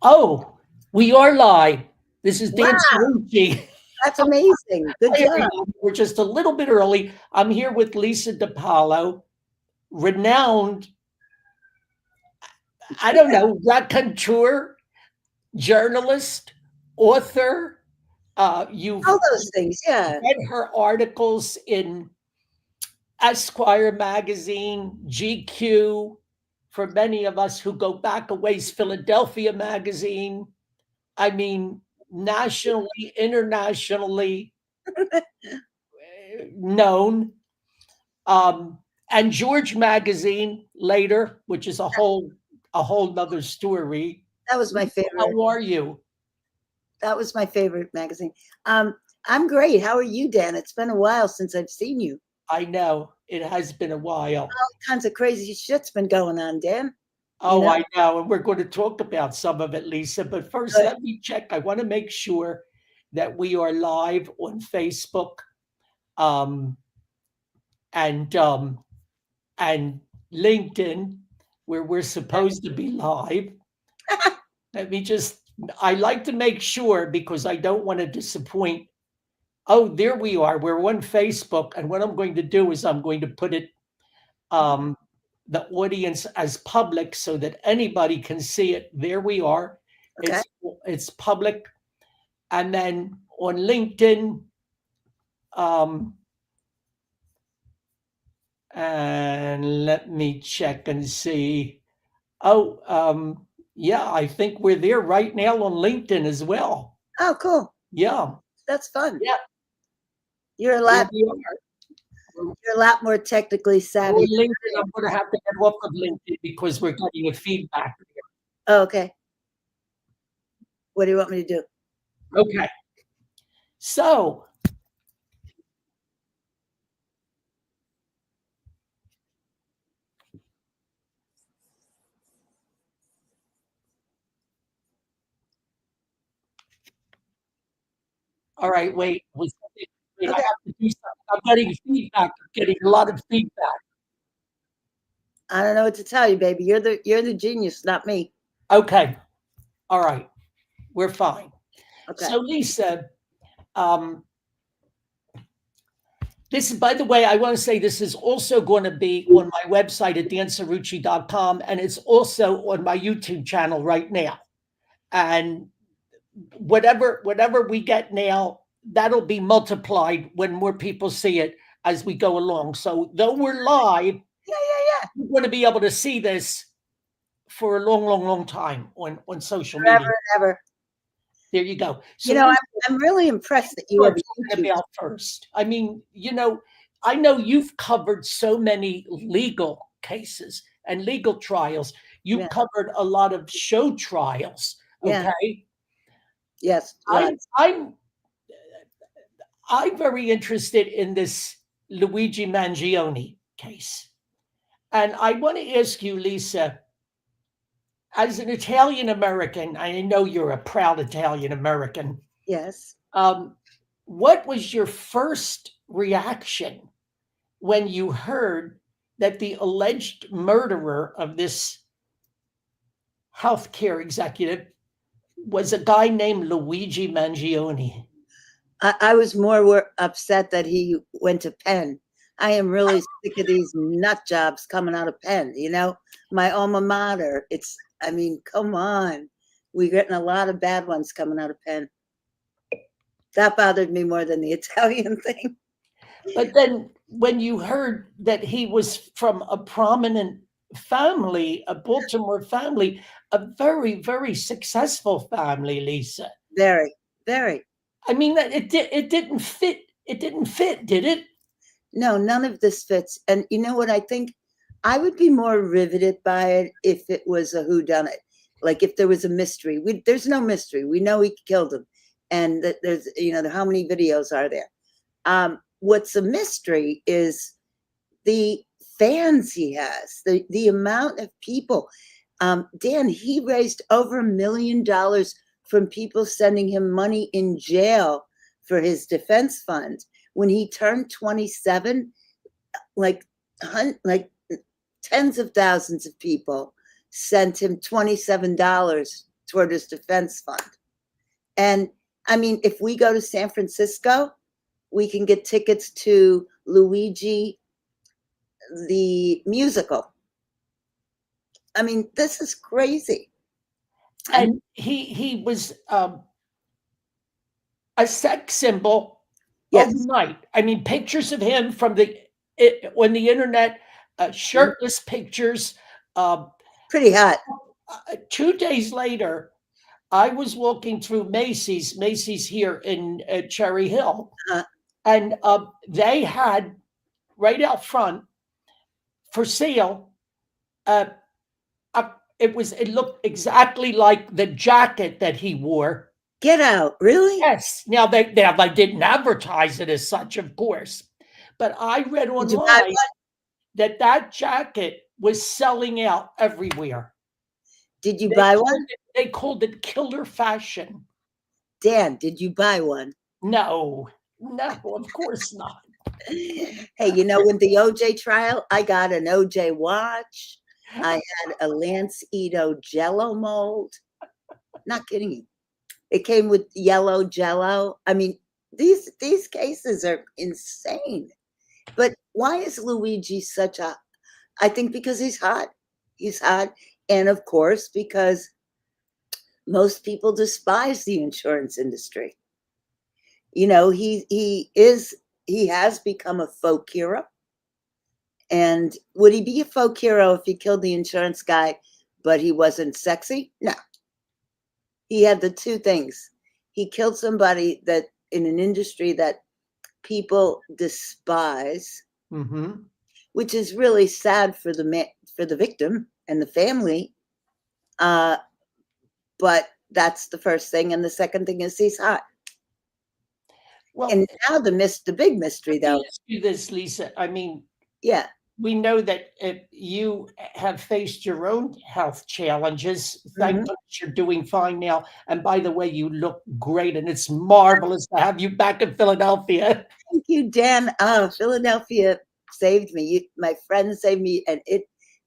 Oh, we are live. This is Dan Wow, Cerrucci. that's amazing. Good Hi, job. everyone. We're just a little bit early. I'm here with Lisa DePaulo, renowned, I don't know, raconteur, journalist, author. You've All those things. Yeah. read her articles in Esquire magazine, GQ. For many of us who go back a ways, Philadelphia magazine. I mean, nationally, internationally known. Um, and George Magazine later, which is a whole nother story. That was my favorite. How are you? That was my favorite magazine. Um, I'm great. How are you, Dan? It's been a while since I've seen you. I know it has been a while. All kinds of crazy shit's been going on, Dan. You Oh, know? I know. And we're going to talk about some of it, Lisa. But first, But let me check. I want to make sure that we are live on Facebook um, and and LinkedIn, where we're supposed to be live. Let me just, I like to make sure because I don't want to disappoint. Oh, there we are. We're on Facebook. And what I'm going to do is I'm going to put it, um, the audience as public so that anybody can see it. There we are. okay. It's public. And then on LinkedIn, um, and let me check and see. Oh, yeah, I think we're there right now on LinkedIn as well. Oh, cool. Yeah, That's fun. yeah, You're a there lot. we are. You're a lot more technically On savvy. LinkedIn, I'm going to have to get off of LinkedIn because we're getting a feedback. Oh, okay. What do you want me to do? Okay, so all right, wait, I Okay. have to do something. I'm getting feedback. I'm getting a lot of feedback. I don't know what to tell you, baby. You're the genius, not me. Okay, all right, we're fine. Okay. So, Lisa, um, this, by the way, I want to say this is also going to be on my website at dancerucci.com, and it's also on my YouTube channel right now. And whatever we get now, that'll be multiplied when more people see it as we go along. So though we're live, Yeah, yeah, we're going to be able to see this for a long, long, long time on social yeah. Forever media. and ever. There you go. You So know, Lisa, I'm really impressed that you we're have a talking YouTube. about first. I mean, I know you've covered so many legal cases and legal trials. You Yeah, covered a lot of show trials. yeah, Okay. yes, I'm lots. I'm I'm very interested in this Luigi Mangione case. And I want to ask you, Lisa, as an Italian American, I know you're a proud Italian American. Yes. Um, what was your first reaction when you heard that the alleged murderer of this healthcare executive was a guy named Luigi Mangione? I was more upset that he went to Penn. I am really sick of these nut jobs coming out of Penn. My alma mater. I mean, come on. We're getting a lot of bad ones coming out of Penn. That bothered me more than the Italian thing. But then when you heard that he was from a prominent family, a Baltimore family, a very, very successful family, Lisa. Very, very. I mean, that it didn't fit. It didn't fit, did it? No, none of this fits. And you know what? I think I would be more riveted by it if it was a whodunit. Like if there was a mystery. There's no mystery. We know he killed him. And that there's, how many videos are there? What's a mystery is the fans he has, the amount of people. Dan, he raised over $1 million from people sending him money in jail for his defense fund. When he turned 27, like like tens of thousands of people sent him $27 toward his defense fund. And I mean, if we go to San Francisco, we can get tickets to Luigi the musical. I mean, this is crazy. And he was a sex symbol Yes. overnight. I mean, pictures of him from on the internet, shirtless pictures. Pretty hot. 2 days later, I was walking through Macy's here in Cherry Hill, and they had right out front for sale. It looked exactly like the jacket that he wore. Get out, really? Yes. Now they didn't advertise it as such, of course, but I read Did you buy online one? that jacket was selling out everywhere. Did you buy one? They called it killer fashion. Dan, did you buy one? No, of course not. Hey, you know, with the OJ trial, I got an OJ watch. I had a Lance Ito Jello mold. Not kidding you. It came with yellow Jello. I mean, these cases are insane. But why is Luigi such a? I think because he's hot. He's hot, and of course because most people despise the insurance industry. You know, he has become a folk hero. And would he be a folk hero if he killed the insurance guy, but he wasn't sexy? No. He had the two things. He killed somebody that in an industry that people despise, which is really sad for the victim and the family. But that's the first thing, and the second thing is he's hot. Well, and now the big mystery, though. Let me ask you this, Lisa. I mean, yeah, we know that you have faced your own health challenges. Thank goodness you're doing fine now. And by the way, you look great, and it's marvelous to have you back in Philadelphia. Thank you, Dan. Oh, Philadelphia saved me. My friends saved me, and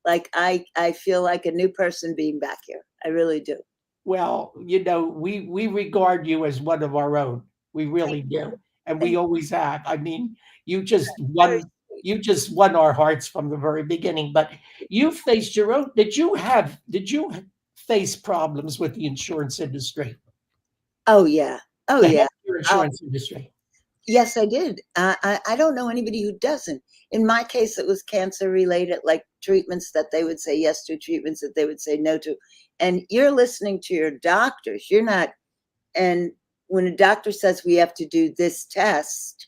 I feel like a new person being back here. I really do. Well, you know, we regard you as one of our own. We really do, and we always have. I mean, you just won our hearts from the very beginning. But you faced your own. Did you face problems with the insurance industry? Oh yeah. Oh yeah. Your insurance industry. Yes, I did. I don't know anybody who doesn't. In my case, it was cancer related, like treatments that they would say yes to, treatments that they would say no to. And you're listening to your doctors. You're not. And when a doctor says we have to do this test,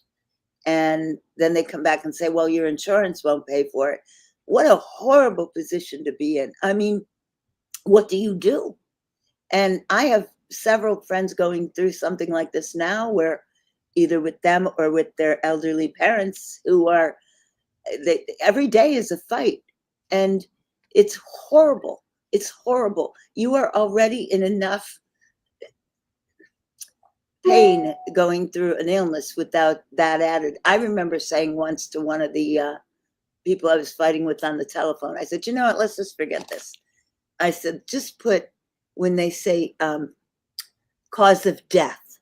and then they come back and say, well, your insurance won't pay for it. What a horrible position to be in. I mean, what do you do? And I have several friends going through something like this now, where either with them or with their elderly parents who are, every day is a fight. And it's horrible. It's horrible. You are already in enough pain going through an illness without that added. I remember saying once to one of the people I was fighting with on the telephone, I said, you know what, let's just forget this. I said, just put, when they say cause of death,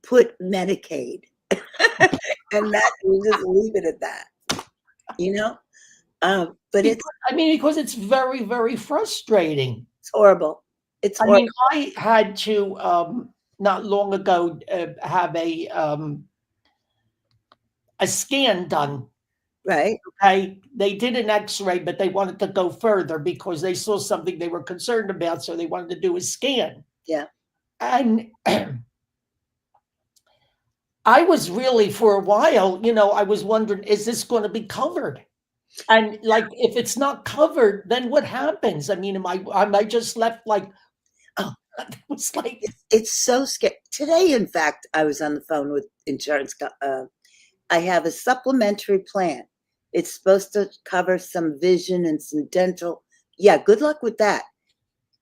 put Medicaid. And that, we'll just leave it at that, you know? But it's, I mean, because it's very, very frustrating. It's horrible. It's horrible. I mean, I had to, not long ago, have a scan done. Right. Okay. They did an x-ray, but they wanted to go further because they saw something they were concerned about. So they wanted to do a scan. Yeah. And I was really, for a while, you know, I was wondering, is this going to be covered? And like, if it's not covered, then what happens? I mean, am I just left like, oh, it was like, it's so scary. Today, in fact, I was on the phone with insurance. I have a supplementary plan. It's supposed to cover some vision and some dental. Yeah, good luck with that.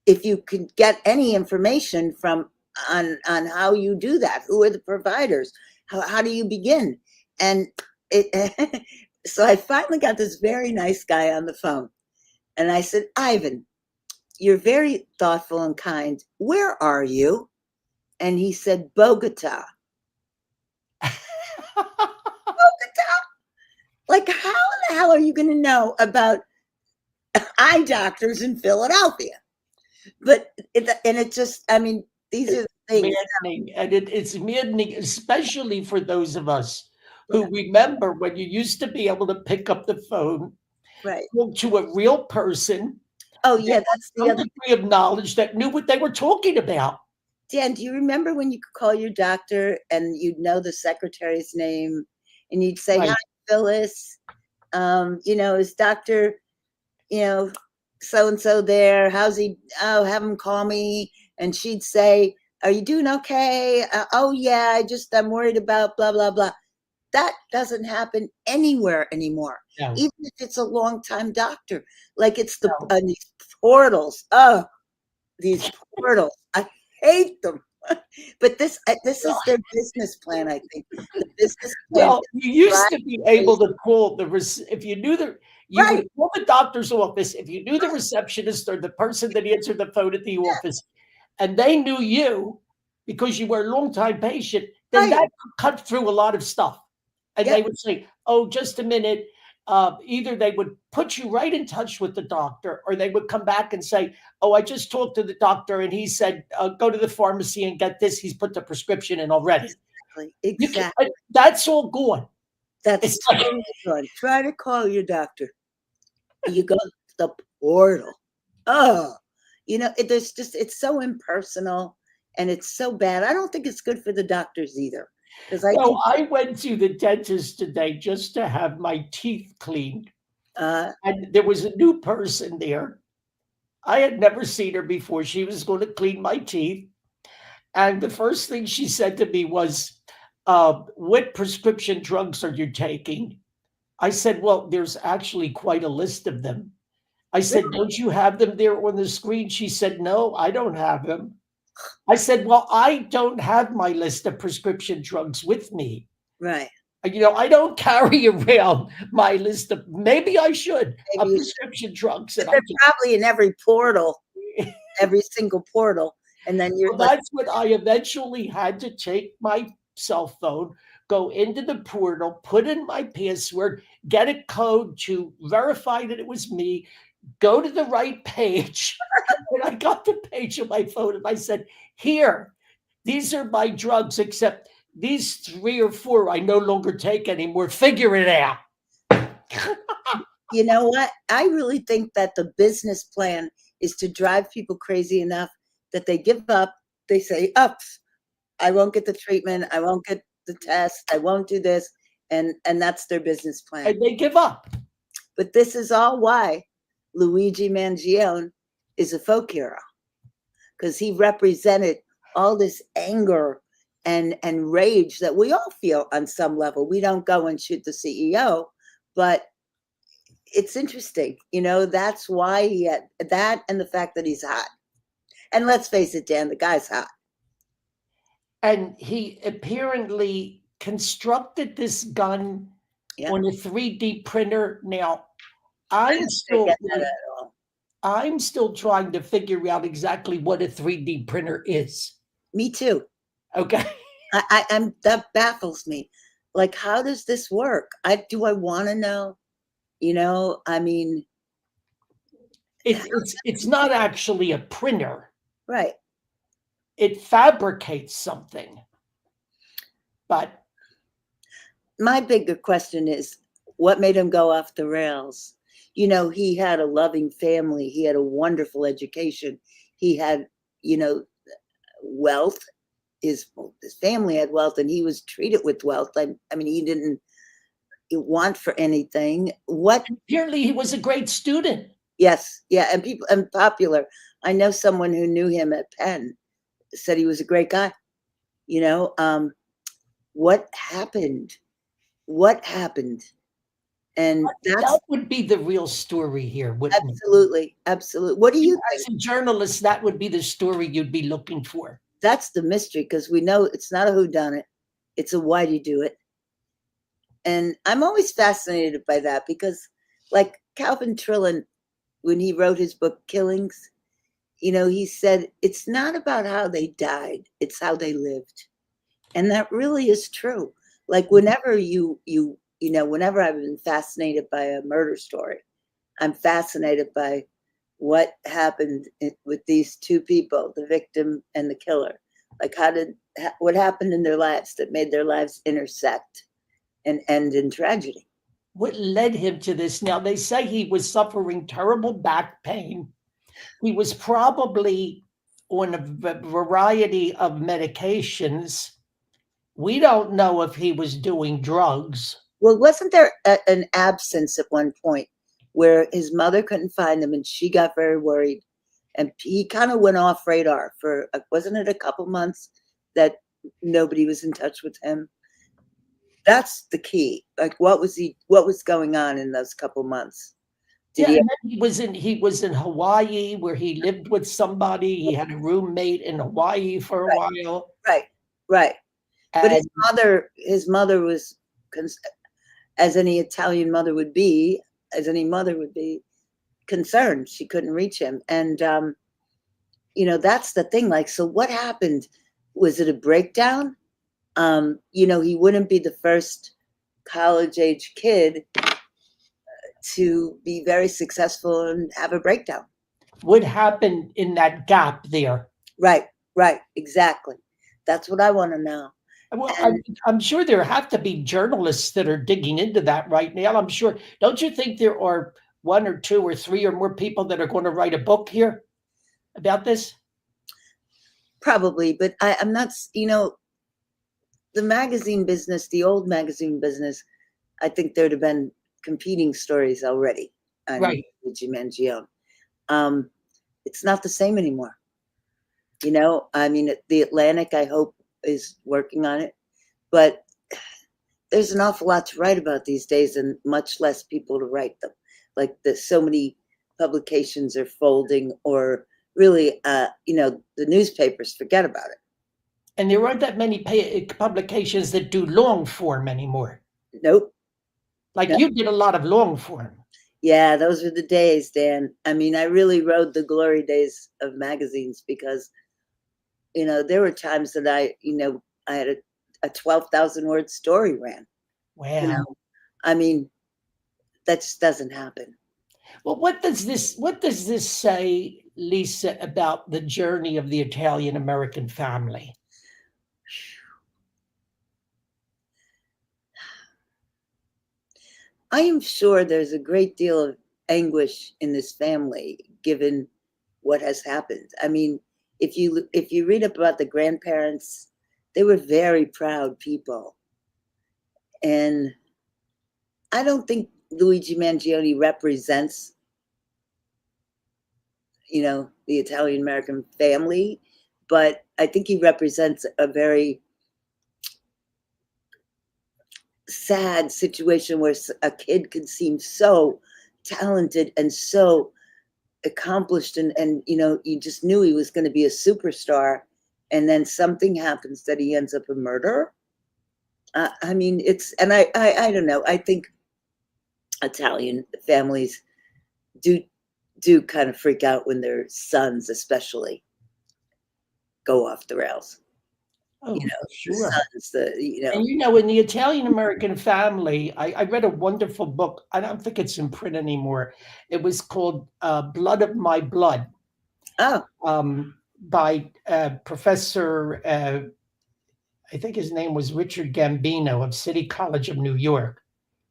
If you could get any information from on how you do that, who are the providers? How do you begin? And it so I finally got this very nice guy on the phone. And I said, Ivan, you're very thoughtful and kind. Where are you? And he said, Bogota. Bogota? Like, how in the hell are you going to know about eye doctors in Philadelphia? But it just, I mean, these are the things. Maddening, and it's maddening, especially for those of us Yeah, who remember when you used to be able to pick up the phone, right. talk to a real person, Oh, there yeah, that's was the some other. degree of knowledge that knew what they were talking about. Dan, do you remember when you could call your doctor and you'd know the secretary's name and you'd say, "Hi, Right. Phyllis. Is Doctor, you know, so and so there? How's he? Oh, have him call me." And she'd say, "Are you doing okay? Oh yeah, I'm worried about blah blah blah." That doesn't happen anywhere anymore, No, even if it's a long time doctor. Like it's the no. these portals. Oh, these portals. I hate them. But this is their business plan, I think. The business plan is Well, you used drive to be crazy. able to call if you knew you Right. would call the doctor's office if you knew the receptionist or the person that answered the phone at the office, and they knew you because you were a long-time patient, then Right. that could cut through a lot of stuff. And Yep. they would say, "Oh, just a minute." Either they would put you right in touch with the doctor, or they would come back and say, "Oh, I just talked to the doctor, and he said go to the pharmacy and get this. He's put the prescription in already." Exactly. You can, Exactly. that's all gone. That's It's like totally gone. Try to call your doctor. You go to the portal. Oh, there's just it's so impersonal and it's so bad. I don't think it's good for the doctors either. Because I so think I went to the dentist today just to have my teeth cleaned, uh and there was a new person there. I had never seen her before. She was going to clean my teeth, and the first thing she said to me was, "What prescription drugs are you taking?" I said, "Well, there's actually quite a list of them." I said, "Don't you have them there on the screen?" She said, "No, I don't have them." I said, "Well, I don't have my list of prescription drugs with me. right. I don't carry around my list of, maybe I should, Maybe of you should. prescription drugs." But And I they're probably in every portal, every single portal. And then you're well, like, that's what I eventually had to take my cell phone, go into the portal, put in my password, get a code to verify that it was me, go to the right page. And I got the page on my phone and I said, "Here, these are my drugs, except these three or four I no longer take anymore. Figure it out." you know what? I really think that the business plan is to drive people crazy enough that they give up. They say, "Up, I won't get the treatment. I won't get the test. I won't do this," and that's their business plan. And they give up. But this is all why Luigi Mangione is a folk hero because he represented all this anger and rage that we all feel on some level. We don't go and shoot the CEO, but it's interesting. That's why he had that and the fact that he's hot. And let's face it, Dan, the guy's hot. And he apparently constructed this gun Yeah. on a 3D printer. Now, I I'm don't get still that at all. I'm still trying to figure out exactly what a 3D printer is. Me too. Okay. I'm that baffles me. Like, how does this work? I want to know. I mean, It's not actually a printer. right. It fabricates something. But My bigger question is what made him go off the rails? He had a loving family, he had a wonderful education, he had, you know, wealth. His family had wealth, and he was treated with wealth. I mean, he didn't want for anything. What? apparently he was a great student. Yes, yeah, and people and popular. I know someone who knew him at Penn said he was a great guy. You know, what happened? What happened? And that's That would be the real story here, wouldn't it? absolutely, absolutely. What do you As think? a journalist, that would be the story you'd be looking for. That's the mystery because we know it's not a whodunit; it's a why do you do it? And I'm always fascinated by that because, like Calvin Trillin, when he wrote his book Killings, he said, it's not about how they died, it's how they lived. And that really is true. Like whenever whenever I've been fascinated by a murder story, I'm fascinated by what happened with these two people, the victim and the killer. Like what happened in their lives that made their lives intersect and end in tragedy. What led him to this? Now, they say he was suffering terrible back pain. He was probably on a variety of medications. We don't know if he was doing drugs. Well, wasn't there an absence at one point where his mother couldn't find him and she got very worried, and he kind of went off radar for wasn't it a couple months that nobody was in touch with him? That's the key. Like, what was going on in those couple months? Did Yeah, he? and then he was in Hawaii where he lived with somebody. He had a roommate in Hawaii for a Right, while. right, right. But And his mother was, as any Italian mother would be, as any mother would be, concerned. She couldn't reach him, and that's the thing. Like, so what happened? Was it a breakdown? He wouldn't be the first college age kid to be very successful and have a breakdown. what happened in that gap there? Right, right, exactly. That's what I want to know. Well, And I'm sure there have to be journalists that are digging into that right now. I'm sure. Don't you think there are one or two or three or more people that are going to write a book here about this? probably, but I'm not, the magazine business, the old magazine business, I think there'd have been competing stories already on Right. Luigi Mangione. It's not the same anymore. I mean, the Atlantic, I hope, is working on it, but there's an awful lot to write about these days and much less people to write them. Like so many publications are folding, or really, the newspapers forget about it. And there aren't that many publications that do long form anymore. Nope. Like No. you did a lot of long form. Yeah, those were the days, Dan. I mean, I really rode the glory days of magazines because, there were times that I had a 12,000 word story ran. You Wow. know, I mean, that just doesn't happen. Well, what does this say, Lisa, about the journey of the Italian American family? I am sure there's a great deal of anguish in this family given what has happened. I mean, if you read up about the grandparents, they were very proud people. And I don't think Luigi Mangione represents, the Italian American family, but I think he represents a very sad situation where a kid could seem so talented and so accomplished, and you just knew he was going to be a superstar, and then something happens that he ends up a murderer. I mean, and I don't know, I think Italian families do kind of freak out when their sons especially go off the rails. Oh, for The sure. sons, And in the Italian American family, I read a wonderful book. I don't think it's in print anymore. It was called Blood of My Blood, oh, by Professor, I think his name was Richard Gambino of City College of New York.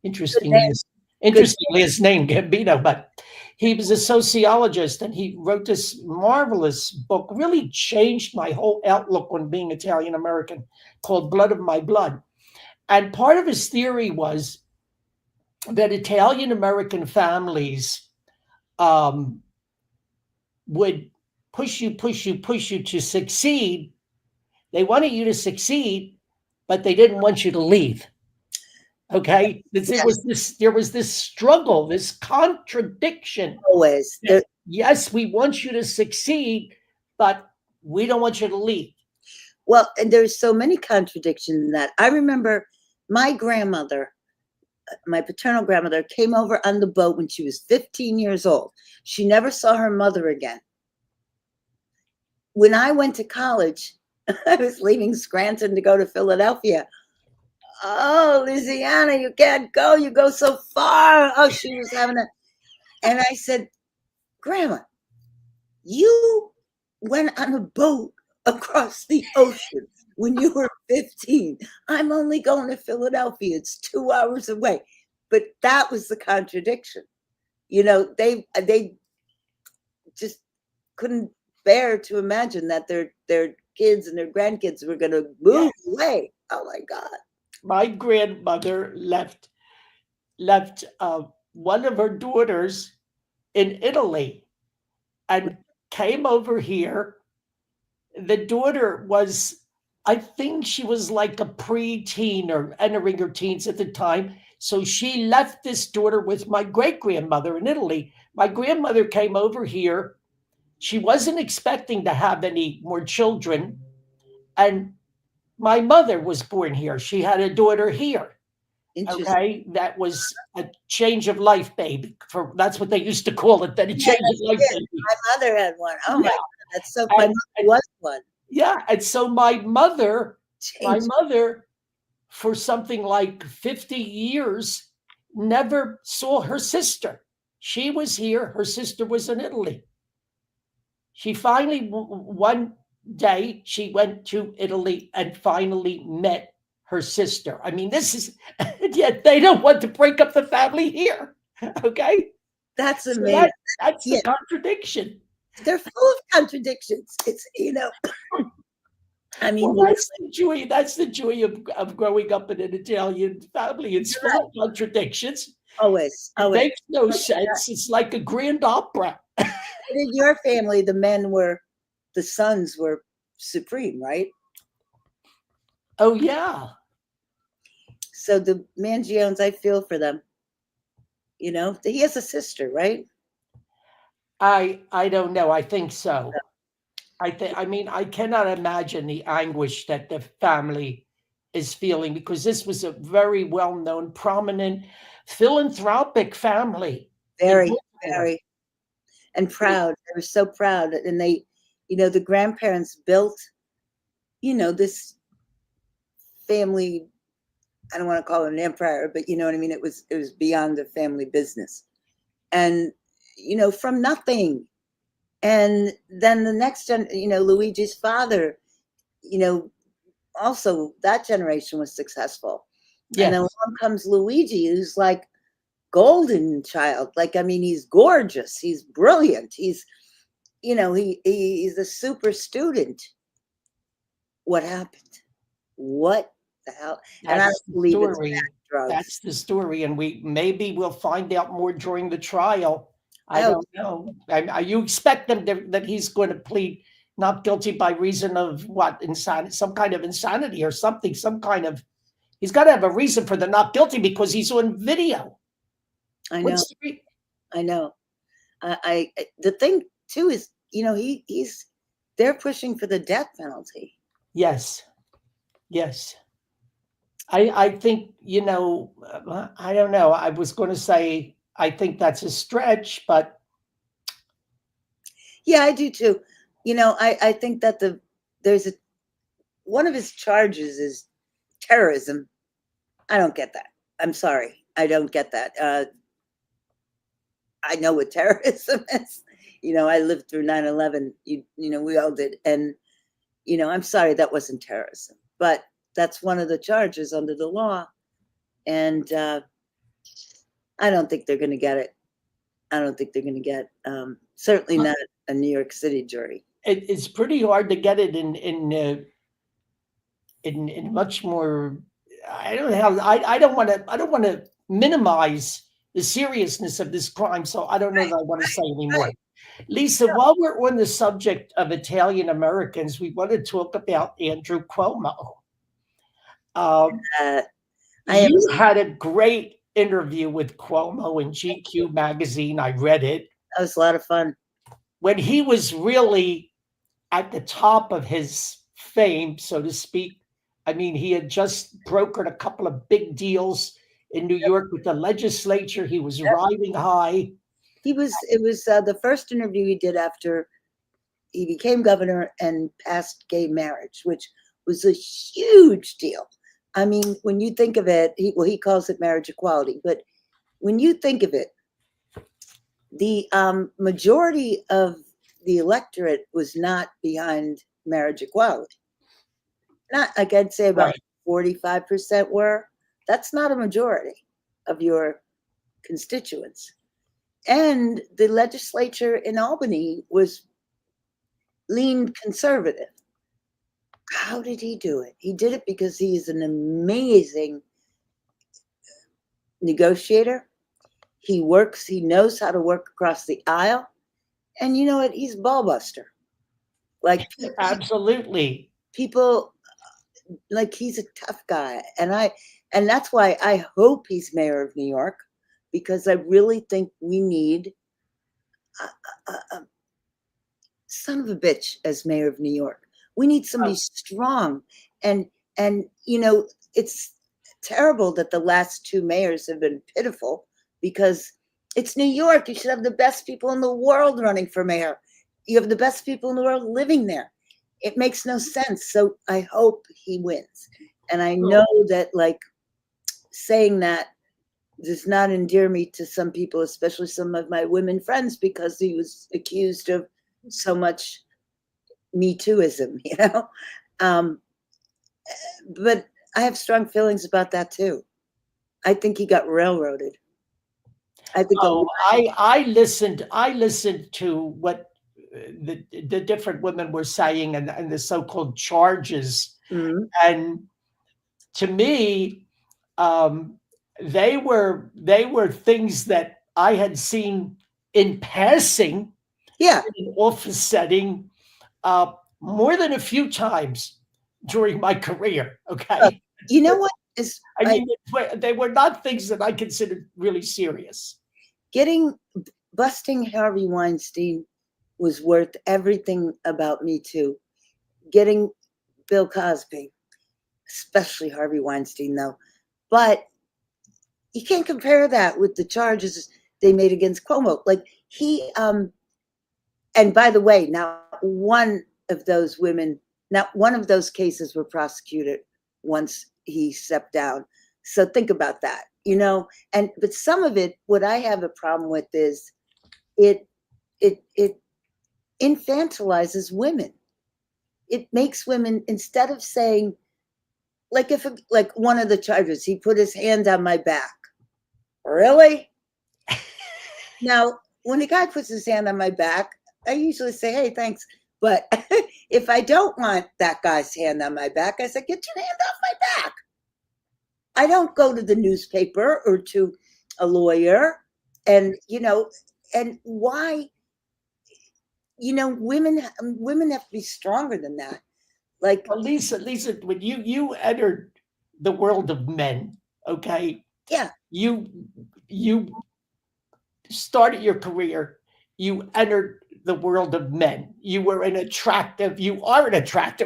good Interestingly, name, his, good. interestingly, his name Gambino, but he was a sociologist and he wrote this marvelous book, really changed my whole outlook on being Italian American, called Blood of My Blood. And part of his theory was that Italian American families um, would push you to succeed. They wanted you to succeed, but they didn't want you to leave. Okay, Yes, there was this struggle, this contradiction. always That, there. yes, we want you to succeed, but we don't want you to leave. Well, and there's so many contradictions in that. I remember my grandmother, my paternal grandmother, came over on the boat when she was 15 years old. She never saw her mother again. when I went to college, I was leaving Scranton to go to Philadelphia. Oh, Louisiana, you can't go. You go so far. Oh, she was having a, and I said, Grandma, you went on a boat across the ocean when you were 15. I'm only going to Philadelphia. It's 2 hours away. But that was the contradiction. They just couldn't bear to imagine that their kids and their grandkids were going to Yes. move away. Oh my God. My grandmother left one of her daughters in Italy and came over here. The daughter was, I think she was like a preteen or entering her teens at the time. So she left this daughter with my great grandmother in Italy. My grandmother came over here. She wasn't expecting to have any more children. And my mother was born here. She had a daughter here. Interesting. Okay. That was a change of life baby. For that's what they used to call it, then a Yeah, change of that's life it. baby. My mother had one. Oh my Yeah. God. That's so my And, mother and was one. yeah. And so my Change. mother for something like 50 years never saw her sister. She was here, her sister was in Italy. She finally, one day, she went to Italy and finally met her sister. I mean, this is, yet they don't want to break up the family here. Okay. That's So amazing. that's the Yeah, contradiction. they're full of contradictions. It's I mean, Well, that's the joy of growing up in an Italian family. It's full of contradictions. always, It always. makes no But sense. It's like a grand opera. in your family, the sons were supreme, right? Oh yeah. So the Mangiones, I feel for them. He has a sister, right? I don't know. I think so. I mean, I cannot imagine the anguish that the family is feeling because this was a very well-known, prominent, philanthropic family in Very, Baltimore. very, and proud. They were so proud, and the grandparents built, this family. I don't want to call it an empire, but you know what I mean. It was beyond the family business, and from nothing. And then the next gen, Luigi's father, you know, also that generation was successful. And then Yes. along comes Luigi, who's like golden child. Like, I mean, he's gorgeous, he's brilliant, he's a super student. What happened? What the hell? And I That's don't the believe it's story. back drugs. That's the story, and we'll find out more during the trial. I I hope don't know. You expect that he's going to plead not guilty by reason of what insanity, some kind of insanity or something, some kind of. He's got to have a reason for the not guilty because he's on video. I know, What's the I know. The thing too is, he's they're pushing for the death penalty. Yes, yes. I think I don't know. I was going to say I think that's a stretch, but Yeah, I do too. I think that there's a one of his charges is terrorism. I don't get that. I'm sorry. I don't get that. I know what terrorism is. I lived through 9/11. We all did. And, I'm sorry that wasn't terrorism. But that's one of the charges under the law. And I don't think they're going to get it. I don't think they're going to get, certainly not a New York City jury. it's pretty hard to get it in much more. I don't have. I don't want to minimize the seriousness of this crime, so I don't know Right, that I want to say anymore. right. Lisa, while we're on the subject of Italian Americans, we want to talk about Andrew Cuomo. Um, Uh, I am. you had a great interview with Cuomo in GQ magazine. I read it That was a lot of fun. when he was really at the top of his fame, so to speak. I mean, he had just brokered a couple of big deals in New York with the legislature. He was Yep. riding high. It was the first interview he did after he became governor and passed gay marriage, which was a huge deal. I mean, when you think of it, he calls it marriage equality, but when you think of it, the majority of the electorate was not behind marriage equality. Not, like I'd say about Right. 45% were. That's not a majority of your constituents. And the legislature in Albany was leaned conservative. How did he do it? He did it because he is an amazing negotiator. He knows how to work across the aisle. And you know what? He's a ball buster. Like Absolutely. people, like he's a tough guy. And that's why I hope he's mayor of New York, because I really think we need a son of a bitch as mayor of New York. We need somebody Oh, strong. And you know, it's terrible that the last two mayors have been pitiful, because it's New York. You should have the best people in the world running for mayor. You have the best people in the world living there. It makes no sense. So I hope he wins. And I oh, know that, like, saying that does not endear me to some people, especially some of my women friends, because he was accused of so much Me Tooism, you know. Um, but I have strong feelings about that too. I think he got railroaded. I think a lot. oh, I listened to what the different women were saying, and the so-called charges, Mhm. and to me, um, they were things that I had seen in passing Yeah. in an office setting, uh, more than a few times during my career. Uh, Okay, you know what is I I mean, they were not things that I considered really serious. getting busting Harvey Weinstein was worth everything about Me Too. Getting Bill Cosby, especially Harvey Weinstein, though. But you can't compare that with the charges they made against Cuomo. Like and by the way, not one of those women, not one of those cases were prosecuted once he stepped down. So think about that, you know. And but some of it, what I have a problem with is it it infantilizes women. It makes women, instead of saying, like, if like one of the charges, he put his hand on my back. Really? Now, when a guy puts his hand on my back, I usually say, "Hey, thanks." But if I don't want that guy's hand on my back, I say, "Get your hand off my back." I don't go to the newspaper or to a lawyer, and and why? Women have to be stronger than that. Like, Well, Lisa, when you entered the world of men, okay, yeah, you you started your career, you entered the world of men. You are an attractive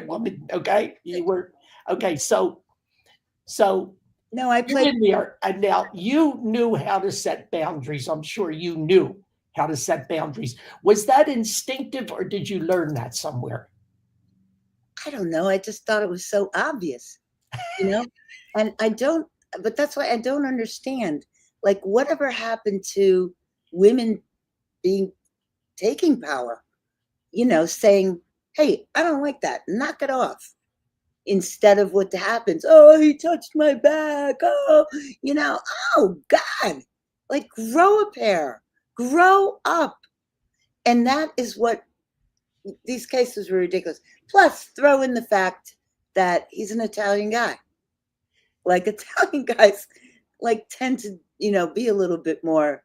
woman, okay? You were okay, so no, I you're played. in there, and now you knew how to set boundaries. I'm sure you knew how to set boundaries. Was that instinctive, or did you learn that somewhere? I don't know. I just thought it was so obvious, you know. And I don't. But that's why I don't understand. Like, whatever happened to women being taking power? Saying, "Hey, I don't like that. Knock it off." Instead of what happens, "Oh, he touched my back. Oh, you know, oh God." Like, grow a pair, grow up. And that is what these cases were ridiculous. Plus, throw in the fact that he's an Italian guy. Like, Italian guys like tend to, be a little bit more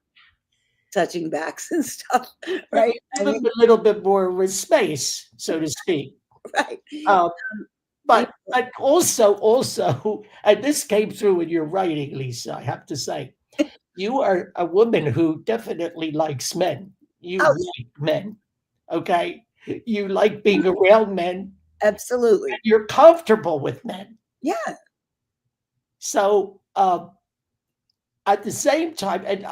touching backs and stuff, Give right? I give mean, them a little bit more space, so to speak. right. Uh, You but also, and this came through in your writing, Lisa, I have to say, you are a woman who definitely likes men. You Oh, like men, okay? You like being around men, and absolutely. you're comfortable with men. Yeah. So, at the same time, and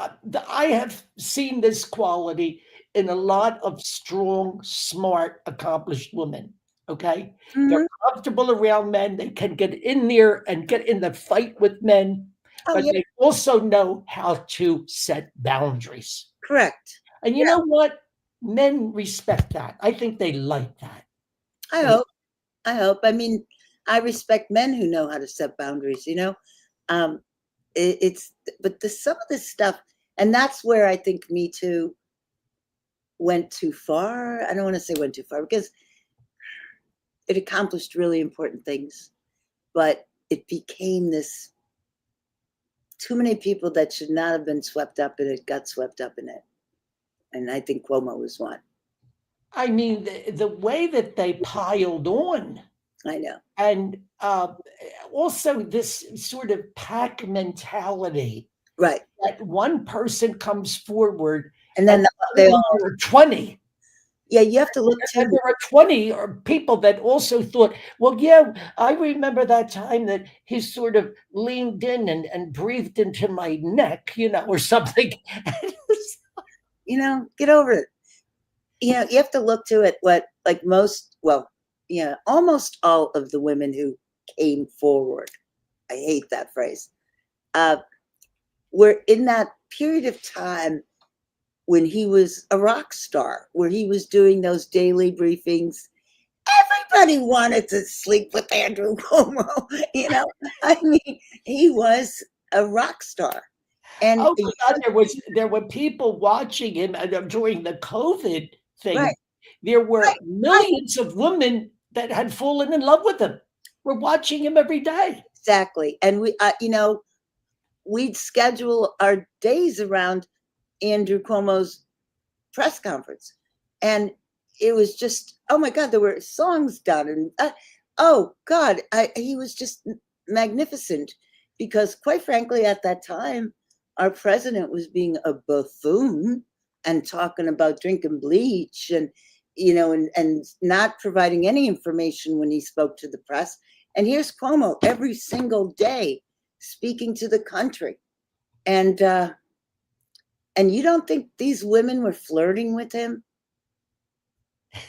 I have seen this quality in a lot of strong, smart, accomplished women. Okay. They're Mhm. comfortable around men. They can get in there and get in the fight with men, Oh, but yeah, they also know how to set boundaries. correct. And you Yeah, know what? Men respect that. I think they like that. I And hope. I hope. I mean, I respect men who know how to set boundaries, you know? Um, it's, but some of this stuff, and that's where I think Me Too went too far. I don't want to say went too far because it accomplished really important things, but it became this too many people that should not have been swept up in it got swept up in it. And I think Cuomo was one. I mean, the way that they piled on, I know. and also this sort of pack mentality Right. that one person comes forward And and then they suddenly all, there are 20. yeah, you have to look And too. there are 20 or people that also thought, well, yeah, I remember that time that he sort of leaned in and breathed into my neck, or something. Get over it. You have to look to it what, like most, well, yeah, almost all of the women who came forward, I hate that phrase, uh, were in that period of time when he was a rock star, where he was doing those daily briefings. Everybody wanted to sleep with Andrew Cuomo. I mean, he was a rock star. And Oh my God, there were people watching him during the COVID right, thing. There right, were right, millions of women that had fallen in love with him. We're watching him every day. exactly. And we'd schedule our days around Andrew Cuomo's press conference. And it was just, oh my God, there were songs done. And oh God, he was just magnificent because, quite frankly, at that time, our president was being a buffoon and talking about drinking bleach and not providing any information when he spoke to the press. And here's Cuomo every single day speaking to the country. And you don't think these women were flirting with him?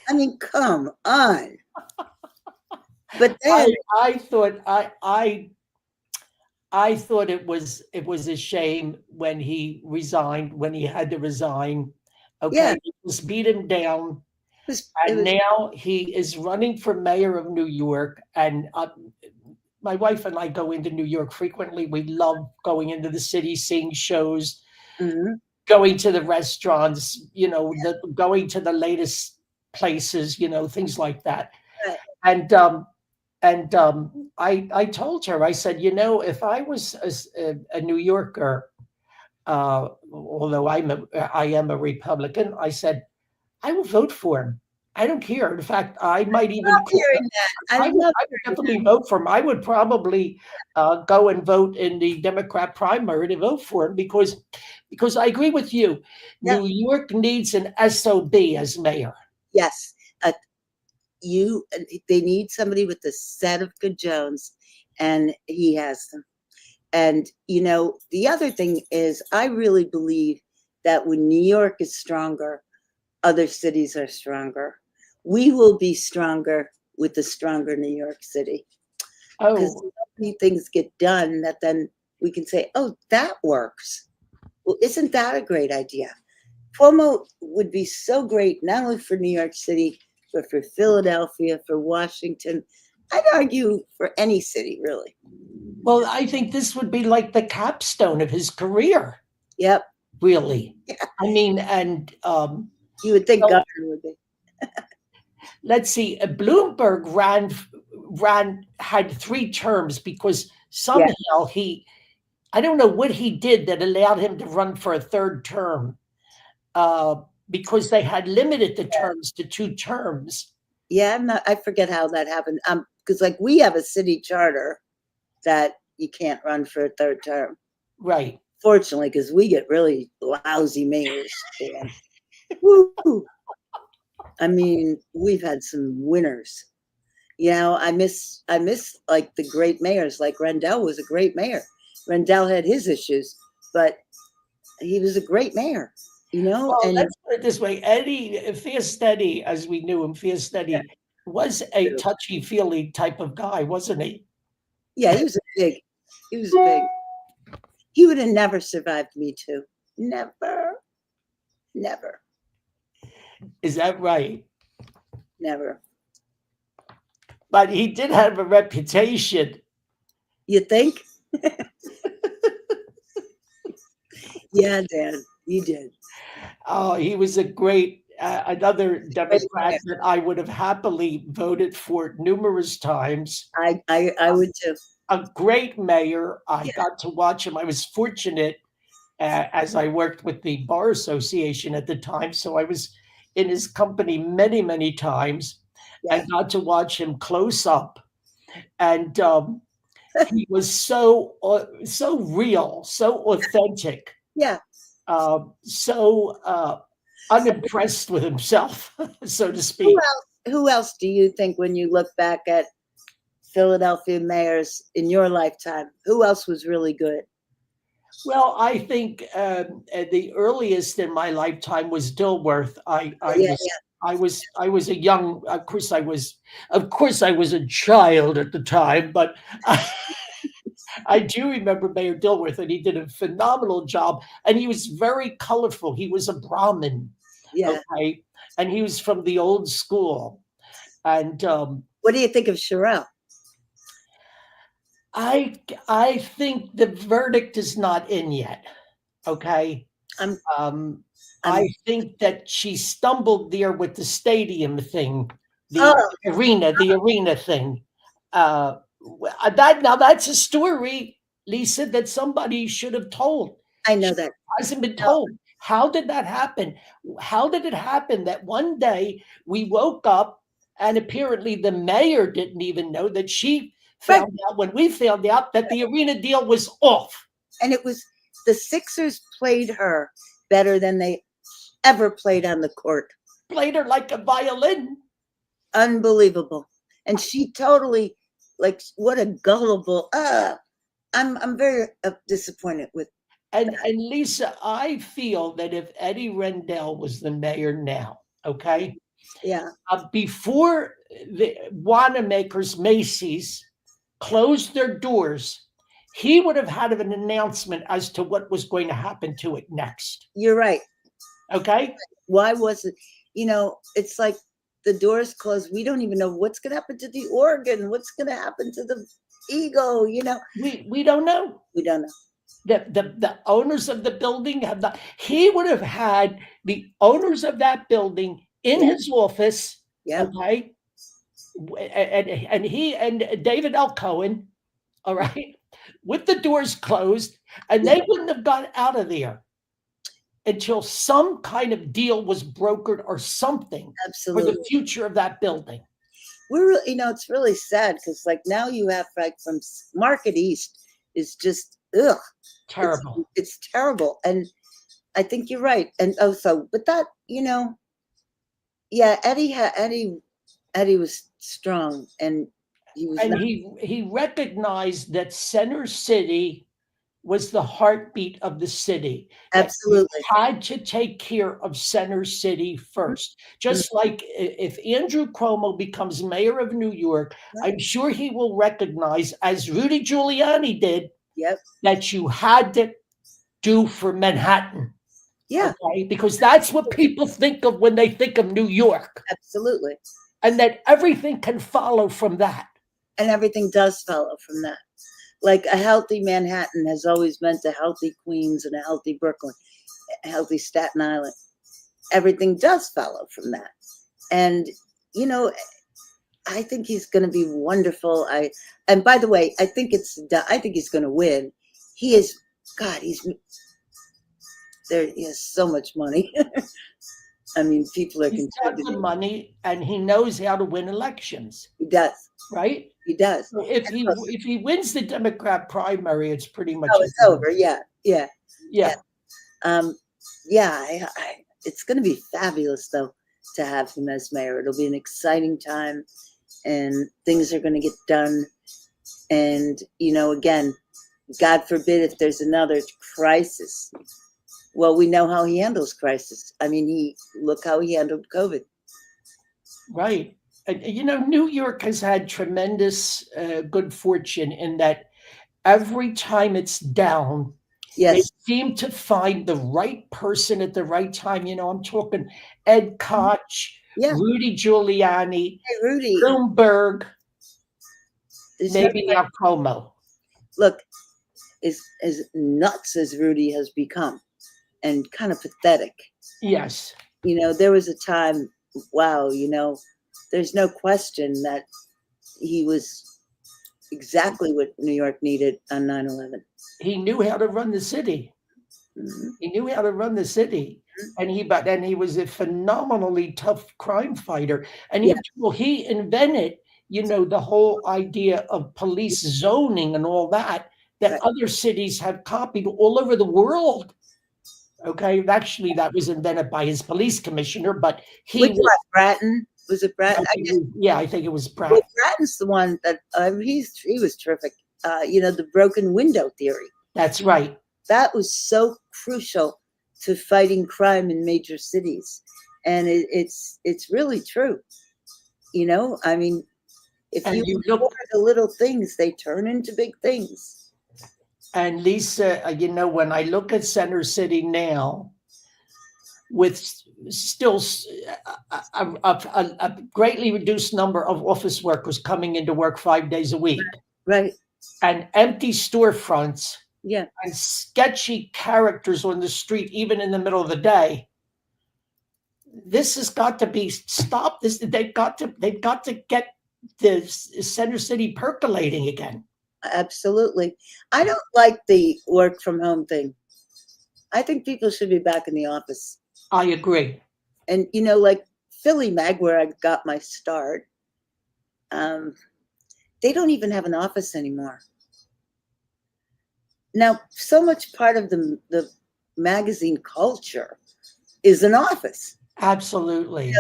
I mean, come on. But then, I thought I thought it was a shame when he resigned, when he had to resign. yeah, Okay, it was beat him down, it and was, now he is running for mayor of New York. And my wife and I go into New York frequently. We love going into the city, seeing shows, mhm, going to the restaurants, going to the latest places, things like that. right, And I told her, I said, if I was a New Yorker, although I am a Republican, I said I will vote for him. I don't care. In fact, I might even love hearing that. I I would love I would hearing definitely vote for him. I would probably go and vote in the Democrat primary to vote for him because I agree with you. that. New York needs an SOB as mayor. Yes, uh, they need somebody with a set of good Jones, and he has them. And the other thing is, I really believe that when New York is stronger, other cities are stronger. We will be stronger with the stronger New York City because Oh, so many things get done that then we can say, oh, that works. Well, isn't that a great idea? Cuomo would be so great, not only for New York City, but for Philadelphia, for Washington. I'd argue for any city, really. well, I think this would be like the capstone of his career, Yep. really. Yeah. I mean, and You would think so governor would be. let's see, Bloomberg had 3 terms because Yeah. somehow I don't know what he did that allowed him to run for a third term, uh, because they had limited the terms to 2 terms. Yeah. I forget how that happened. Because like we have a city charter that you can't run for a third term. Right. Fortunately, because we get really lousy mayors. And woo, I mean, we've had some winners. I miss like the great mayors. Like Rendell was a great mayor. Rendell had his issues, but he was a great mayor. Well, and let's put it this way. Eddie Fiestetti, as we knew him, yeah, Fiestetti was a true. touchy-feely type of guy, wasn't he? Yeah, he was big. He would have never survived Me Too. Never, never, Is that right? never. But he did have a reputation. You think? Yeah, Dan, you did. Oh, he was a great, another Great Democrat mayor. that I would have happily voted for numerous times. I would too. A great mayor. I Yeah, got to watch him. I was fortunate as I worked with the Bar Association at the time. So I was in his company many, many times yeah, and got to watch him close up. And he was so real, so authentic, yeah. so unimpressed with himself, so to Who speak. else? Who else do you think, when you look back at Philadelphia mayors in your lifetime, who else was really good? Well, I think the earliest in my lifetime was Dilworth. Oh, yeah, I was a young. Of course I was a child at the time, but I do remember Mayor Dilworth, and he did a phenomenal job. And he was very colorful. He was a Brahmin, yeah. okay, and he was from the old school. And What do you think of Sherelle? I I think the verdict is not in yet. Okay, I'm, um, I'm. I think that she stumbled there with the stadium thing, Oh, the arena thing. That now that's a story, Lisa, that somebody should have told. I She know that. hasn't been No, told. How did that happen? How did it happen that one day we woke up and apparently the mayor didn't even know that she right. found out when we found out that the arena deal was off? And it was the Sixers played her better than they ever played on the court. Played her like a violin. Unbelievable. And she totally, like, what a gullible. I'm very disappointed with. And Lisa, I feel that if Eddie Rendell was the mayor now, okay, Yeah, before the Wanamaker's Macy's closed their doors, he would have had an announcement as to what was going to happen to it next. you're right. Okay, Why was it? It's like the doors closed. We don't even know what's going to happen to the organ. What's going to happen to the ego? we don't know. We don't know. The owners of the building have not. He would have had the owners of that building in Yeah, his office, yeah, okay, and he and David L. Cohen, all right, with the doors closed, and yeah, they wouldn't have got out of there until some kind of deal was brokered or something for the absolutely. future of that building. It's really sad because, like, now you have, like, from Market East is just ugh. It's Terrible. it's terrible, and I think you're right. And also, but that, yeah, Eddie was strong, and he was And not. he recognized that Center City was the heartbeat of the city, that you Absolutely. had to take care of Center City first. Mhm. Just like if Andrew Cuomo becomes mayor of New York, I'm sure he will recognize, as Rudy Giuliani did, Yep. that you had to do for Manhattan. Yeah, Okay, because that's what people think of when they think of New York, absolutely. and that everything can follow from that. And everything does follow from that. Like, a healthy Manhattan has always meant a healthy Queens and a healthy Brooklyn, a healthy Staten Island. Everything does follow from that. And, you know, I think he's going to be wonderful. And by the way, I think he's going to win. He is, God, he's there. He has so much money. I mean, people are He's got the contributing. money, and he knows how to win elections, He does. right? He does. So if he wins the Democrat primary, it's pretty much Oh, a it's over. Yeah, yeah, yeah. yeah. Um, yeah. It's going to be fabulous, though, to have him as mayor. It'll be an exciting time, and things are going to get done. And again, God forbid if there's another crisis, Well, we know how he handles crisis. I mean, look how he handled COVID. Right. New York has had tremendous good fortune in that every time it's down, they Yes. seem to find the right person at the right time. I'm talking Ed Koch, Yeah. Rudy Giuliani, Hey, Rudy, Bloomberg, there's no maybe now Cuomo. look, as nuts as Rudy has become and kind of pathetic. Yes, There was a time, wow, there's no question that he was exactly what New York needed on 9/11. he knew how to run the city. Mhm. He knew how to run the city. And he was a phenomenally tough crime fighter. And Yeah, he invented, the whole idea of police zoning and all that right. other cities have copied all over the world. Okay, actually, that was invented by his police commissioner, but he Which was. one? Bratton? Was it Bratton? Yeah, I think it was Well, Pratt. Bratton's the one that he was terrific. The broken window theory. That's right. That was so crucial to fighting crime in major cities, and it's really true. I mean, if And you you ignore look, the little things, they turn into big things. and Lisa, when I look at Center City now, with still a greatly reduced number of office workers coming into work 5 days a week, Right? and empty storefronts Yeah. and sketchy characters on the street, even in the middle of the day. This has got to be stopped. They've got to get the Center City percolating again. Absolutely. I don't like the work from home thing. I think people should be back in the office. I agree. And like Philly Mag, where I got my start, um, they don't even have an office anymore. Now, so much part of the magazine culture is an office. Absolutely.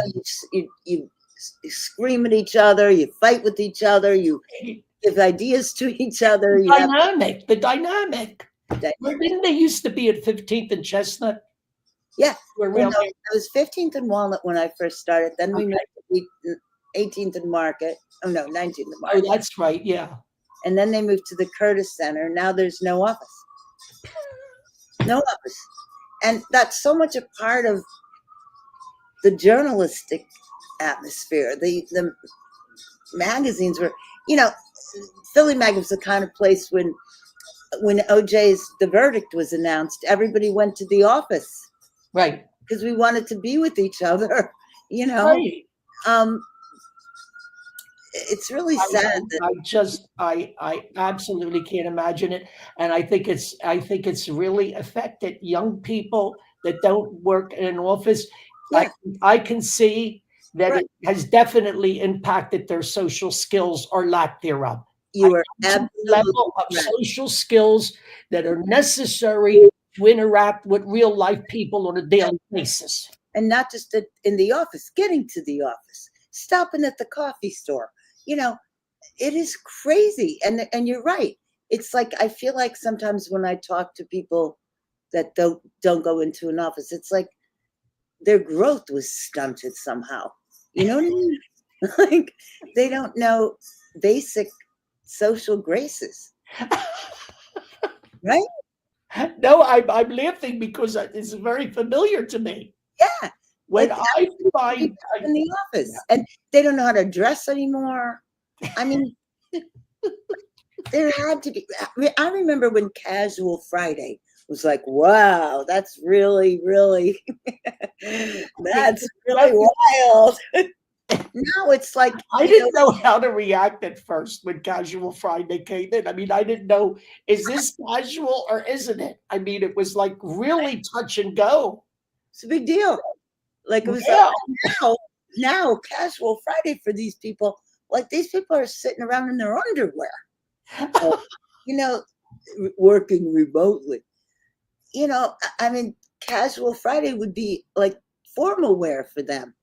You scream at each other, you fight with each other, you give ideas to each other. You have The dynamic. Where didn't they used to be at 15th and Chestnut? Yeah. Where Well, real no, it was 15th and Walnut when I first started. Then we Okay. moved to 18th and Market. Oh no, 19th and Oh, Market. that's right. Yeah. And then they moved to the Curtis Center. Now there's no office. No office. And that's so much a part of the journalistic atmosphere. The magazines were, Philly Mag was the kind of place when OJ's The Verdict was announced, everybody went to the office Right. because we wanted to be with each other. Right. Um, it's really sad that I absolutely can't imagine it, and I think it's really affected young people that don't work in an office. I yeah, I can see that right. it has definitely impacted their social skills or lack thereof. You are To the absolutely level of correct. social skills that are necessary to interact with real life people on a daily basis. And not just in the office, getting to the office, stopping at the coffee store. You know, it is crazy. And you're right. It's like I feel like sometimes when I talk to people that don't go into an office, it's like their growth was stunted somehow. You know what I mean? Like they don't know basic social graces, right? No, I'm laughing because it's very familiar to me. Yeah. When Like I to be find, back in the office. And they don't know how to dress anymore. I mean, there had to be. I remember when Casual Friday was like, wow, that's really, really, that's really wild. Now it's like, I didn't know how to react at first when Casual Friday came in. I mean, I didn't know, is this casual or isn't it? I mean, it was like really touch and go. it's a big deal. Like it was Yeah. now Casual Friday for these people, like these people are sitting around in their underwear, uh, you know, working remotely. I mean, Casual Friday would be like formal wear for them.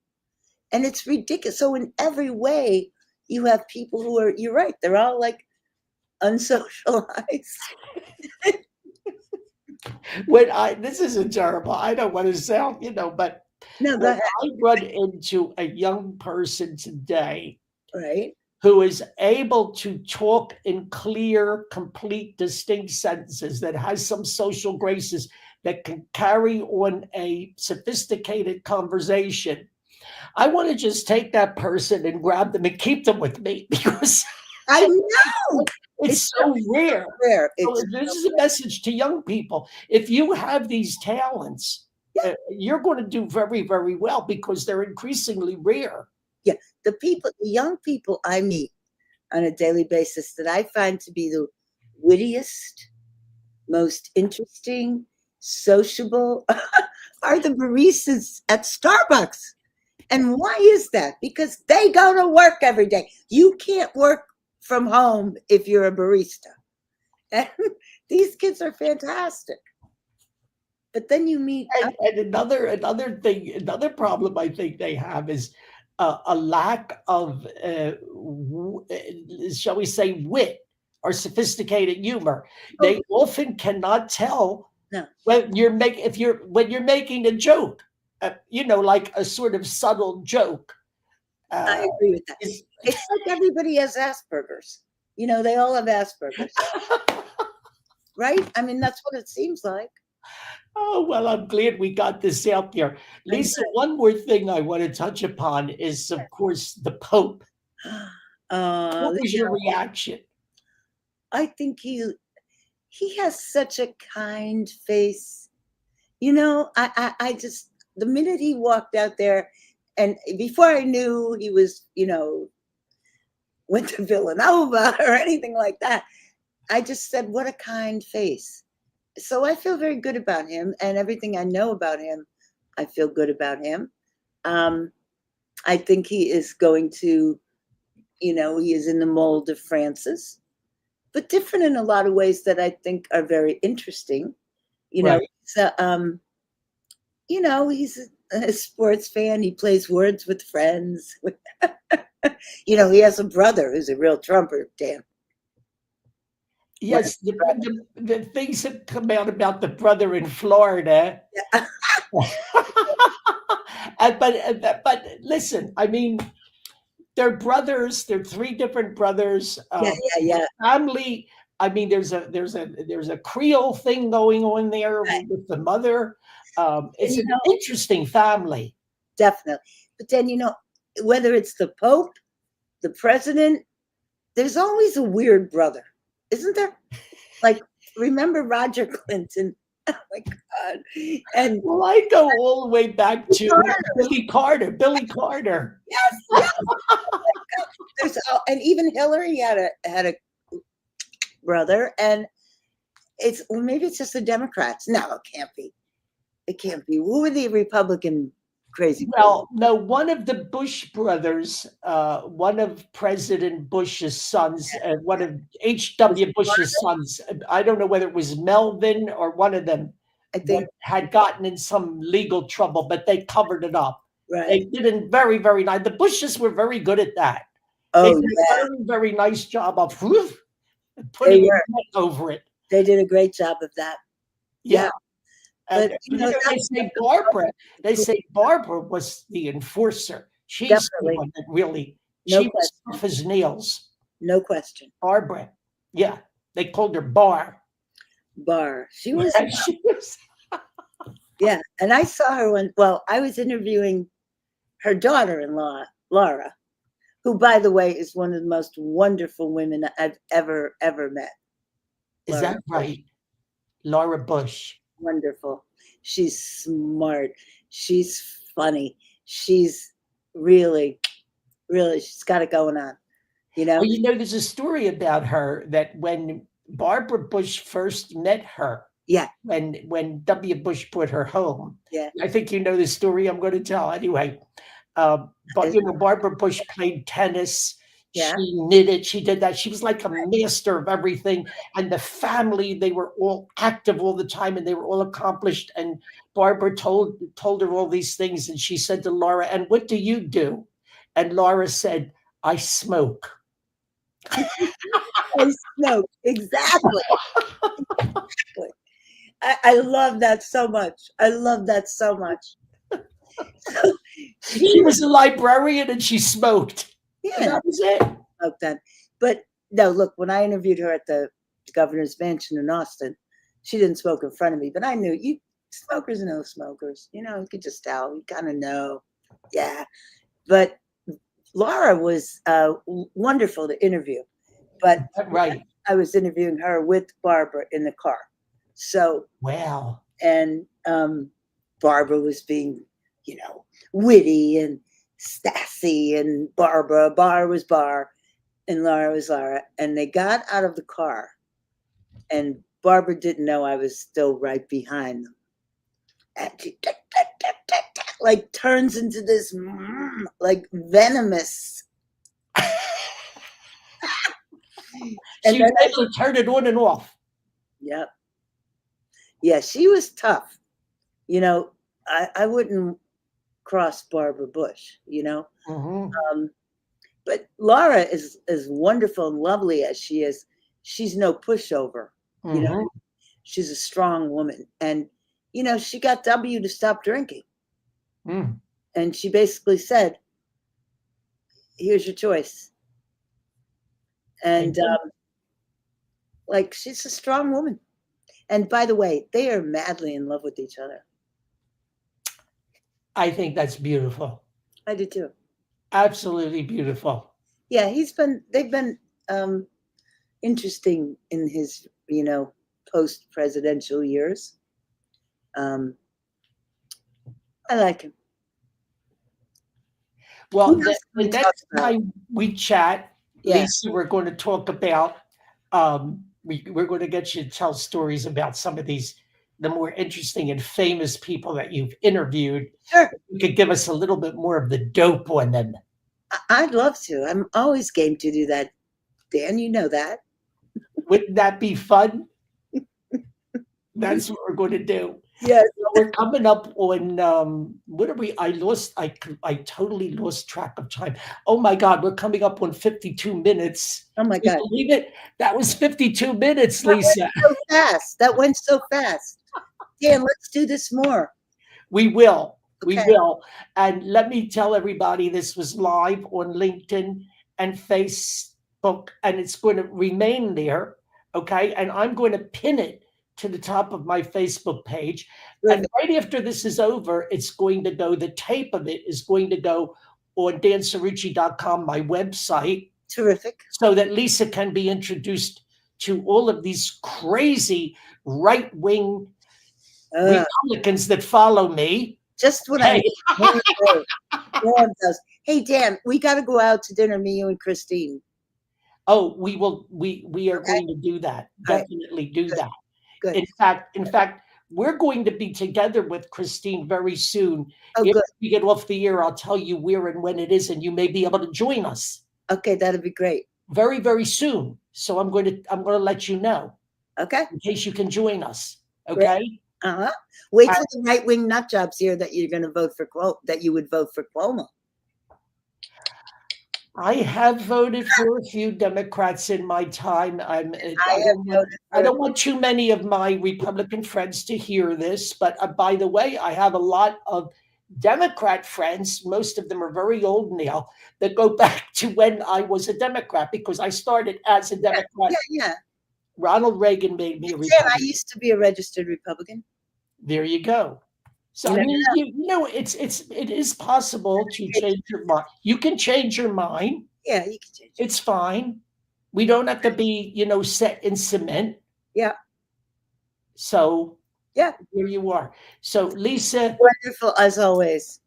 And it's ridiculous. So in every way, you have people who are, you're right, they're all like unsocialized. When I this isn't terrible. I don't want to sound, but No, go when ahead. I run into a young person today Right? who is able to talk in clear, complete, distinct sentences, that has some social graces, that can carry on a sophisticated conversation, I want to just take that person and grab them and keep them with me because I know. It's it's so so rare. rare. So It's this is a message to young people. If you have these talents, yeah, you're going to do very, very well because they're increasingly rare. yeah. The young people I meet on a daily basis that I find to be the wittiest, most interesting, sociable are the baristas at Starbucks. And why is that? Because they go to work every day. You can't work from home if you're a barista. And these kids are fantastic. But then you meet, And another thing, another problem I think they have is a lack of, shall we say, wit or sophisticated humor. oh, They often cannot tell no, when you're making a joke, like a sort of subtle joke. Uh, I agree with that. is It's like everybody has Asperger's. They all have Asperger's, right? I mean, that's what it seems like. Oh, well, I'm glad we got this out there. I Lisa, one more thing I want to touch upon is, of course, the Pope. know. What was You your know, reaction? I think he has such a kind face. I just the minute he walked out there, and before I knew he was, went to Villanova or anything like that, I just said, "What a kind face." So I feel very good about him, and everything I know about him, I feel good about him. Um, I think he is going to, he is in the mold of Francis, but different in a lot of ways that I think are very interesting. You know, Right. so he's a sports fan. He plays words with friends. He has a brother who's a real trumper, Dan. What Yes, the things have come out about the brother in Florida. a But listen, I mean, they're brothers. They're three different brothers. yeah, yeah, The yeah. family. I mean, there's a Creole thing going on there Right. with the mother. And It's an interesting family. definitely. But then whether it's the Pope, the president, there's always a weird brother, isn't there? Like, remember Roger Clinton? Oh my God! And Well, I go all the way back to Carter. Billy Carter. Billy Carter. Yes, yes. And even Hillary had a brother, and maybe it's just the Democrats. No, it can't be. It can't be. Who were the Republican crazy brothers? Well, no, one of the Bush brothers, one of President Bush's sons, one of Was H.W. it Bush's Carter? sons, I don't know whether it was Melvin or one of them, I that think had gotten in some legal trouble, but they covered it up. They right. did it very, very nice. The Bushes were very good at that. They Oh did a yeah, very, very nice job of whew, they putting a were. net over it. They did a great job of that. Yeah. Yeah, And but they that's say Barbara. They say Barbara was the enforcer. She's the definitely one that really. no She was question. tough as nails. No question. Barbara. Yeah, they called her Bar. Bar. She was She was. yeah, and I saw her when. Well, I was interviewing her daughter-in-law, Laura, who, by the way, is one of the most wonderful women I've ever met. Is Laura that Bush. right, Laura Bush? Wonderful. She's smart. She's funny. She's really, really, she's got it going on. You know? Well, there's a story about her that when Barbara Bush first met her, Yeah, when W. Bush put her home. yeah. I think you know the story I'm going to tell anyway. But Is- Barbara Bush played tennis. She Yeah, knitted. She did that. She was like a master of everything. And the family, they were all active all the time, and they were all accomplished. And Barbara told her all these things, and she said to Laura, "And what do you do?" And Laura said, "I smoke." I smoke. Exactly. I love that so much. I love that so much. So she She was, was a librarian and she smoked. And yeah, that was it. about that. But no, look, when I interviewed her at the governor's mansion in Austin, she didn't smoke in front of me, but I knew you smokers know smokers. You could just tell. You kind of know. Yeah. But Laura was wonderful to interview. But Right. I was interviewing her with Barbara in the car. So, Wow. and Barbara was being, witty and sassy, and Bar was Bar, and Laura was Laura. And they got out of the car, and Barbara didn't know I was still right behind them. And she like turns into this like venomous. And She then was able to turn it on and off. yep. Yeah, she was tough. You know, I wouldn't cross Barbara Bush. Hmm. Um, but Laura is as wonderful and lovely as she is. She's no pushover. You know, Hmm. she's a strong woman, and she got W to stop drinking, Mm. and she basically said, "Here's your choice." And And like, she's a strong woman. And by the way, they are madly in love with each other. I think that's beautiful. I do too. Absolutely beautiful. Yeah, they've been um, interesting in his, post presidential years. Um, I like him. Who Well, else can the we talk next about? time we chat, Yeah. Lisa, we're going to talk about, we're going to get you to tell stories about some of the more interesting and famous people that you've interviewed. Sure. You could give us a little bit more of the dope on them. I'd love to. I'm always game to do that. Dan, you know that. Wouldn't that be fun? That's what we're going to do. Yes. Well, we're coming up on what are we? I totally lost track of time. Oh my God, we're coming up on 52 minutes. Oh my Can you God. believe it? That was 52 minutes, That went Lisa. so fast. That went so fast. Dan, let's do this more. We will. We Okay. will. And let me tell everybody this was live on LinkedIn and Facebook, and it's going to remain there. Okay. And I'm going to pin it to the top of my Facebook page. And Terrific. right after this is over, it's going to go, the tape of it is going to go on dancerucci.com, my website, Terrific. so that Lisa can be introduced to all of these crazy right wing Uh, Republicans that follow me. just what I Hey, need. One day. Lord knows. Hey, Dan, we got to go out to dinner, me, you, and Christine. oh, we will. We are Okay. going to do that. All right. Definitely do Good. that. Good. In fact, we're going to be together with Christine very soon. Oh, If good. we get off the air, I'll tell you where and when it is, and you may be able to join us Okay, that'd be great. very, very soon. So I'm going to let you know Okay. in case you can join us. Great. Okay. Uh-huh. Wait Uh, till the right wing nut jobs here that you're going to vote for that you would vote for Cuomo. I have voted for a few Democrats in my time. I have voted I for. don't want too many of my Republican friends to hear this, but by the way, I have a lot of Democrat friends. Most of them are very old now that go back to when I was a Democrat because I started as a Yeah, Democrat. yeah, yeah. Ronald Reagan made me a Dan, I Republican. used to be a registered Republican. There you go. So You I never mean, know. it is possible to change your mind. You can change your mind. Yeah, you can change it. It's fine. We don't have to be, set in cement. Yeah, So yeah. here you are. So Lisa, Wonderful as always.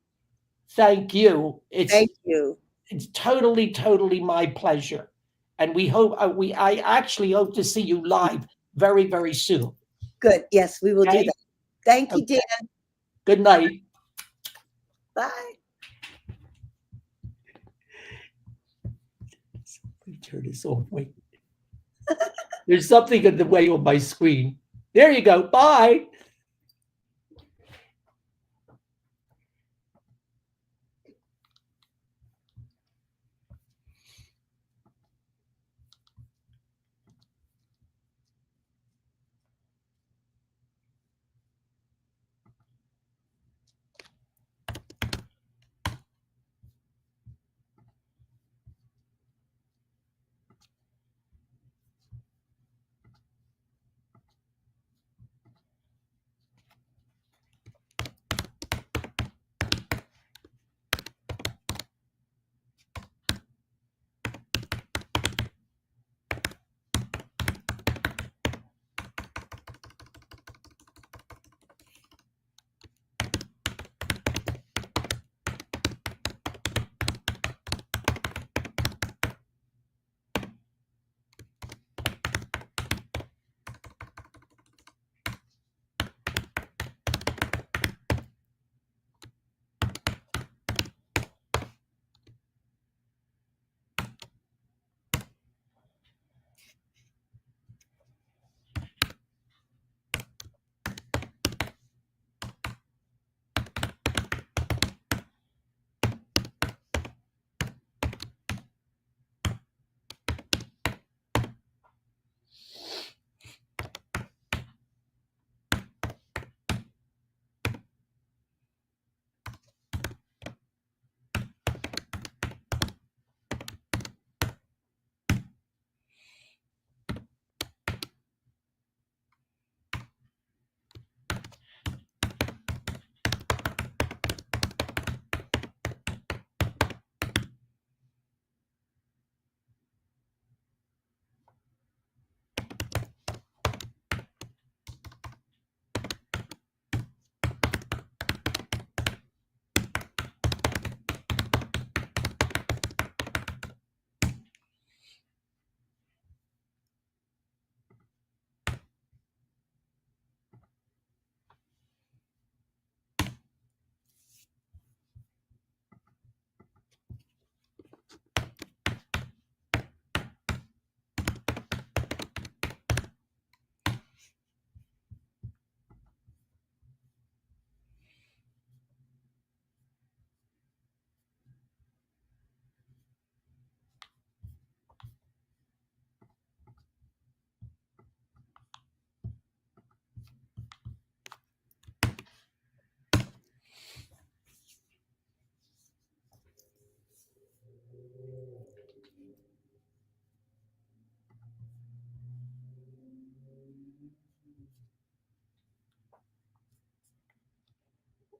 thank you. Thank you. It's totally, totally my pleasure. And we hope I actually hope to see you live very, very soon. Good. Yes, we will do Okay. that. Thank you, Okay. Dan. Good night. Bye. Let me turn this off. Wait. There's something in the way on my screen. There you go. Bye.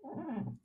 Mm.